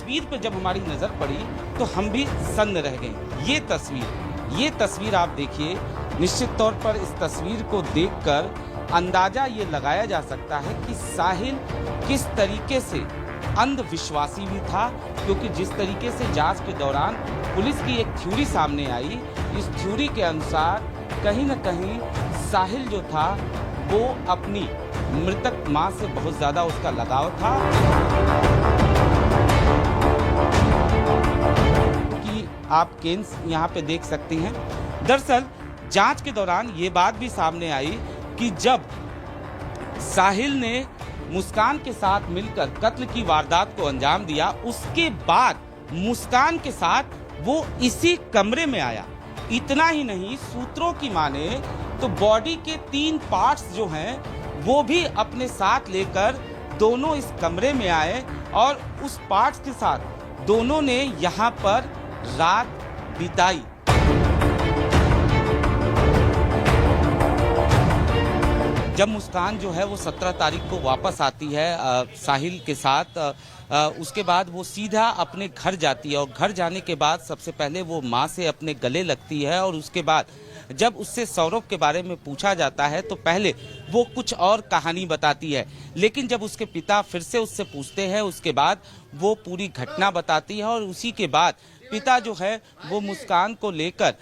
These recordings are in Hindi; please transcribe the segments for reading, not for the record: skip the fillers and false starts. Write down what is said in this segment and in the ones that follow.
तस्वीर पर जब हमारी नजर पड़ी तो हम भी सन्न रह गए। ये तस्वीर आप देखिए। निश्चित तौर पर इस तस्वीर को देखकर अंदाजा ये लगाया जा सकता है कि साहिल किस तरीके से अंधविश्वासी भी था, क्योंकि जिस तरीके से जांच के दौरान पुलिस की एक थ्योरी सामने आई, इस थ्योरी के अनुसार कहीं न कहीं साहिल जो था वो अपनी मृतक मां से बहुत ज्यादा उसका लगाव था कि आप केस यहाँ पे देख सकते हैं। दरअसल जांच के दौरान ये बात भी सामने आई कि जब साहिल ने मुस्कान के साथ मिलकर कत्ल की वारदात को अंजाम दिया, उसके बाद मुस्कान के साथ वो इसी कमरे में आया। इतना ही नहीं, सूत्रों की माने तो बॉडी के 3 पार्ट्स जो हैं वो भी अपने साथ लेकर दोनों इस कमरे में आए और उस पार्ट्स के साथ दोनों ने यहाँ पर रात बिताई। जब मुस्कान जो है वो 17 तारीख को वापस आती है साहिल के साथ, उसके बाद वो सीधा अपने घर जाती है और घर जाने के बाद सबसे पहले वो माँ से अपने गले लगती है और उसके बाद जब उससे सौरभ के बारे में पूछा जाता है तो पहले वो कुछ और कहानी बताती है, लेकिन जब उसके पिता फिर से उससे पूछते हैं उसके बाद वो पूरी घटना बताती है और उसी के बाद पिता जो है वो मुस्कान को लेकर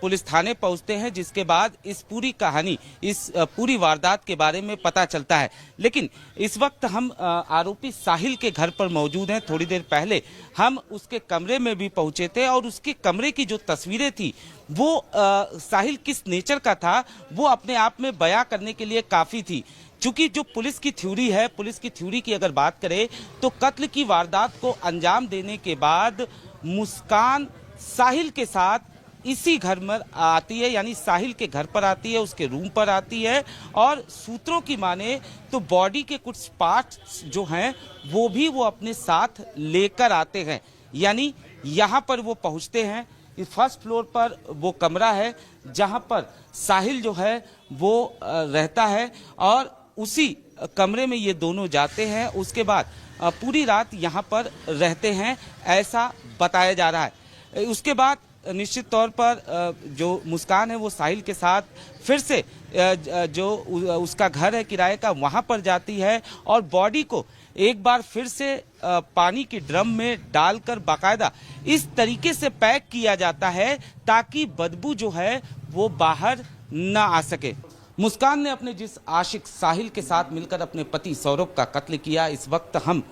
पुलिस थाने पहुंचते हैं, जिसके बाद इस पूरी कहानी, इस पूरी वारदात के बारे में पता चलता है। लेकिन इस वक्त हम आरोपी साहिल के घर पर मौजूद हैं। थोड़ी देर पहले हम उसके कमरे में भी पहुंचे थे और उसके कमरे की जो तस्वीरें थी वो साहिल किस नेचर का था वो अपने आप में बयां करने के लिए काफ़ी थी। चूंकि जो पुलिस की थ्योरी है, पुलिस की थ्योरी की अगर बात करें तो कत्ल की वारदात को अंजाम देने के बाद मुस्कान साहिल के साथ इसी घर में आती है, यानी साहिल के घर पर आती है, उसके रूम पर आती है और सूत्रों की माने तो बॉडी के कुछ पार्ट्स जो हैं वो भी वो अपने साथ लेकर आते हैं। यानी यहाँ पर वो पहुँचते हैं, इस फर्स्ट फ्लोर पर वो कमरा है जहाँ पर साहिल जो है वो रहता है और उसी कमरे में ये दोनों जाते हैं। उसके बाद पूरी रात यहाँ पर रहते हैं, ऐसा बताया जा रहा है। उसके बाद निश्चित तौर पर जो मुस्कान है वो साहिल के साथ फिर से जो उसका घर है किराए का वहाँ पर जाती है और बॉडी को एक बार फिर से पानी के ड्रम में डालकर बाकायदा इस तरीके से पैक किया जाता है ताकि बदबू जो है वो बाहर ना आ सके। मुस्कान ने अपने जिस आशिक साहिल के साथ मिलकर अपने पति सौरभ का कत्ल किया, इस वक्त हम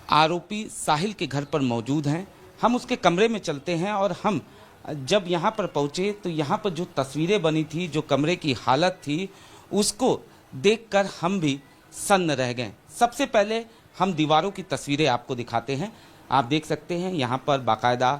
आरोपी साहिल के घर पर मौजूद हैं। हम उसके कमरे में चलते हैं और हम जब यहाँ पर पहुँचे तो यहाँ पर जो तस्वीरें बनी थी, जो कमरे की हालत थी, उसको देखकर हम भी सन्न रह गए। सबसे पहले हम दीवारों की तस्वीरें आपको दिखाते हैं। आप देख सकते हैं यहाँ पर बाकायदा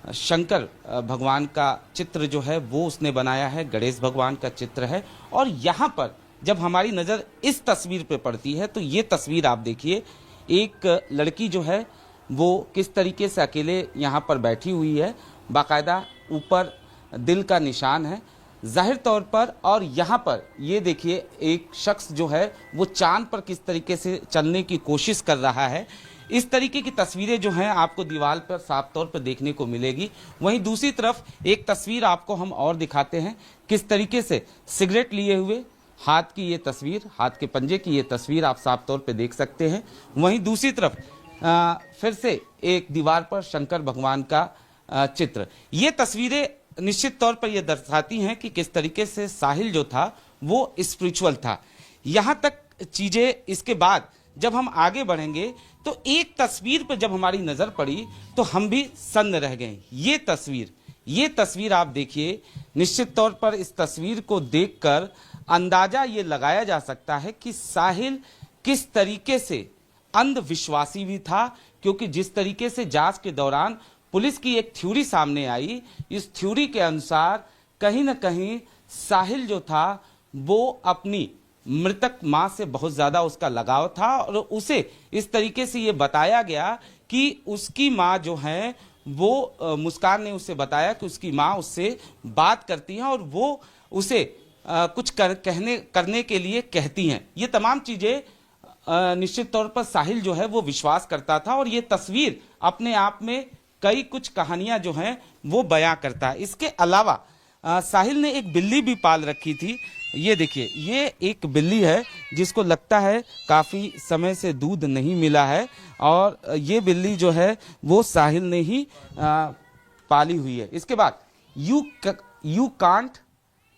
शंकर भगवान का चित्र जो है वो उसने बनाया है, गणेश भगवान का चित्र है और यहाँ पर जब हमारी नज़र इस तस्वीर पे पड़ती है तो ये तस्वीर आप देखिए, एक लड़की जो है वो किस तरीके से अकेले यहाँ पर बैठी हुई है, बाकायदा ऊपर दिल का निशान है जाहिर तौर पर, और यहाँ पर ये देखिए एक शख्स जो है वो चांद पर किस तरीके से चलने की कोशिश कर रहा है। इस तरीके की तस्वीरें जो हैं आपको दीवार पर साफ तौर पर देखने को मिलेगी। वहीं दूसरी तरफ एक तस्वीर आपको हम और दिखाते हैं, किस तरीके से सिगरेट लिए हुए हाथ की ये तस्वीर, हाथ के पंजे की ये तस्वीर आप साफ तौर पे देख सकते हैं। वहीं दूसरी तरफ फिर से एक दीवार पर शंकर भगवान का चित्र। ये तस्वीरें निश्चित तौर पर यह दर्शाती हैं कि किस तरीके से साहिल जो था वो स्पिरिचुअल था। यहाँ तक चीज़ें, इसके बाद जब हम आगे बढ़ेंगे तो एक तस्वीर पर जब हमारी नज़र पड़ी तो हम भी सन्न रह गए। ये तस्वीर आप देखिए। निश्चित तौर पर इस तस्वीर को देखकर अंदाजा ये लगाया जा सकता है कि साहिल किस तरीके से अंधविश्वासी भी था, क्योंकि जिस तरीके से जांच के दौरान पुलिस की एक थ्योरी सामने आई, इस थ्योरी के अनुसार कहीं न कहीं साहिल जो था वो अपनी मृतक मां से बहुत ज्यादा उसका लगाव था और उसे इस तरीके से ये बताया गया कि उसकी मां जो है वो मुस्कान ने उसे बताया कि उसकी मां उससे बात करती है और वो उसे कुछ करने के लिए कहती हैं। ये तमाम चीजें निश्चित तौर पर साहिल जो है वो विश्वास करता था और ये तस्वीर अपने आप में कई कुछ कहानियां जो हैं वो बयां करता है। इसके अलावा साहिल ने एक बिल्ली भी पाल रखी थी। ये देखिए, ये एक बिल्ली है जिसको लगता है काफ़ी समय से दूध नहीं मिला है और ये बिल्ली जो है वो साहिल ने ही पाली हुई है। इसके बाद you can't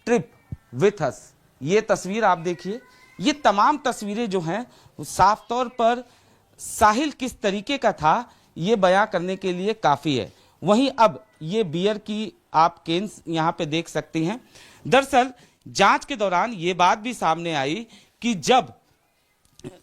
trip with us, ये तस्वीर आप देखिए। ये तमाम तस्वीरें जो हैं साफ तौर पर साहिल किस तरीके का था ये बयां करने के लिए काफ़ी है। वहीं अब ये बियर की आप केन्स यहाँ पे देख सकती हैं। दरअसल जांच के दौरान ये बात भी सामने आई कि जब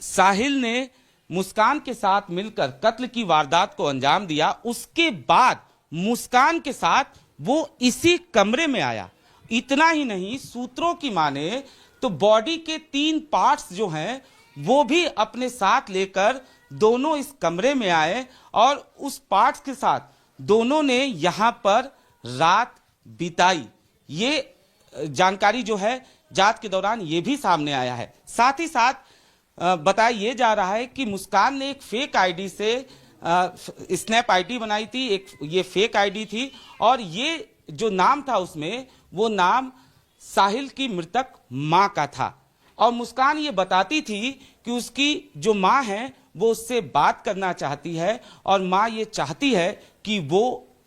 साहिल ने मुस्कान के साथ मिलकर कत्ल की वारदात को अंजाम दिया, उसके बाद मुस्कान के साथ वो इसी कमरे में आया। इतना ही नहीं, सूत्रों की माने तो बॉडी के 3 पार्ट्स जो हैं वो भी अपने साथ लेकर दोनों इस कमरे में आए और उस पार्ट्स के साथ दोनों ने यहां पर रात बिताई। ये जानकारी जो है जांच के दौरान ये भी सामने आया है। साथ ही साथ बताया ये जा रहा है कि मुस्कान ने एक फेक आईडी से स्नैप आईडी बनाई थी, एक ये फेक आईडी थी और ये जो नाम था उसमें वो नाम साहिल की मृतक मां का था और मुस्कान ये बताती थी कि उसकी जो मां है वो उससे बात करना चाहती है और मां ये चाहती है कि वो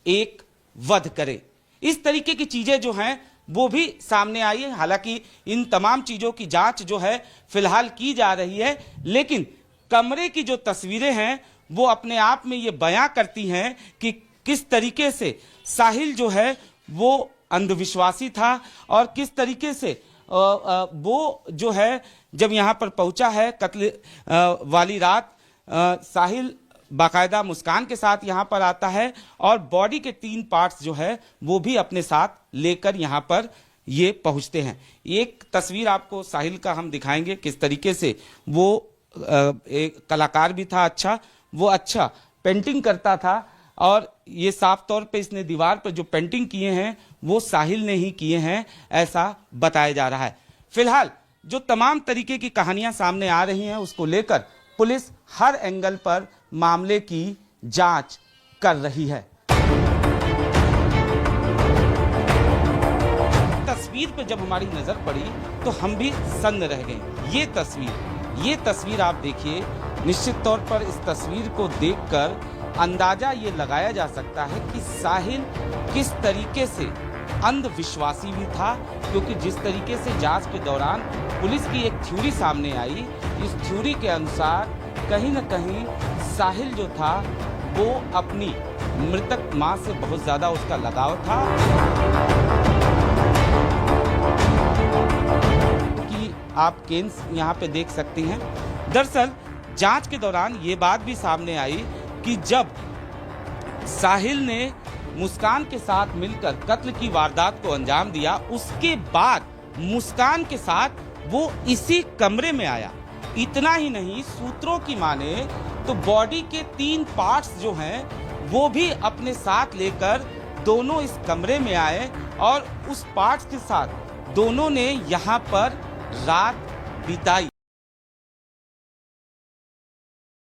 एक वध करे। इस तरीके की चीजें जो हैं वो भी सामने आई है। हालांकि इन तमाम चीजों की जांच जो है फिलहाल की जा रही है, लेकिन कमरे की जो तस्वीरें हैं वो अपने आप में ये बयां करती हैं कि किस तरीके से साहिल जो है वो अंधविश्वासी था और किस तरीके से वो जो है जब यहाँ पर पहुंचा है कत्ल वाली रात, साहिल बाकायदा मुस्कान के साथ यहाँ पर आता है और बॉडी के 3 पार्ट्स जो है वो भी अपने साथ लेकर यहाँ पर ये पहुँचते हैं। एक तस्वीर आपको साहिल का हम दिखाएंगे किस तरीके से वो एक कलाकार भी था, वो अच्छा पेंटिंग करता था और ये साफ तौर पे इसने दीवार पर जो पेंटिंग किए हैं वो साहिल ने ही किए हैं, ऐसा बताया जा रहा है। फिलहाल जो तमाम तरीके की कहानियां सामने आ रही हैं उसको लेकर पुलिस हर एंगल पर मामले की जांच कर रही है। तस्वीर पर जब हमारी नजर पड़ी तो हम भी सन्न रह गए। ये तस्वीर आप देखिए। निश्चित तौर पर इस तस्वीर को देखकर अंदाजा ये लगाया जा सकता है कि साहिल किस तरीके से अंधविश्वासी भी था, क्योंकि जिस तरीके से जांच के दौरान पुलिस की एक थ्योरी सामने आई, इस थ्योरी के अनुसार कहीं न कहीं साहिल जो था वो अपनी मृतक मां से बहुत ज्यादा उसका लगाव था कि आप केन्स यहाँ पे देख सकती हैं। दरअसल जांच के दौरान ये बात भी सामने आई कि जब साहिल ने मुस्कान के साथ मिलकर कत्ल की वारदात को अंजाम दिया, उसके बाद मुस्कान के साथ वो इसी कमरे में आया। इतना ही नहीं, सूत्रों की माने तो बॉडी के 3 पार्ट्स जो हैं वो भी अपने साथ लेकर दोनों इस कमरे में आए और उस पार्ट्स के साथ दोनों ने यहाँ पर रात बिताई।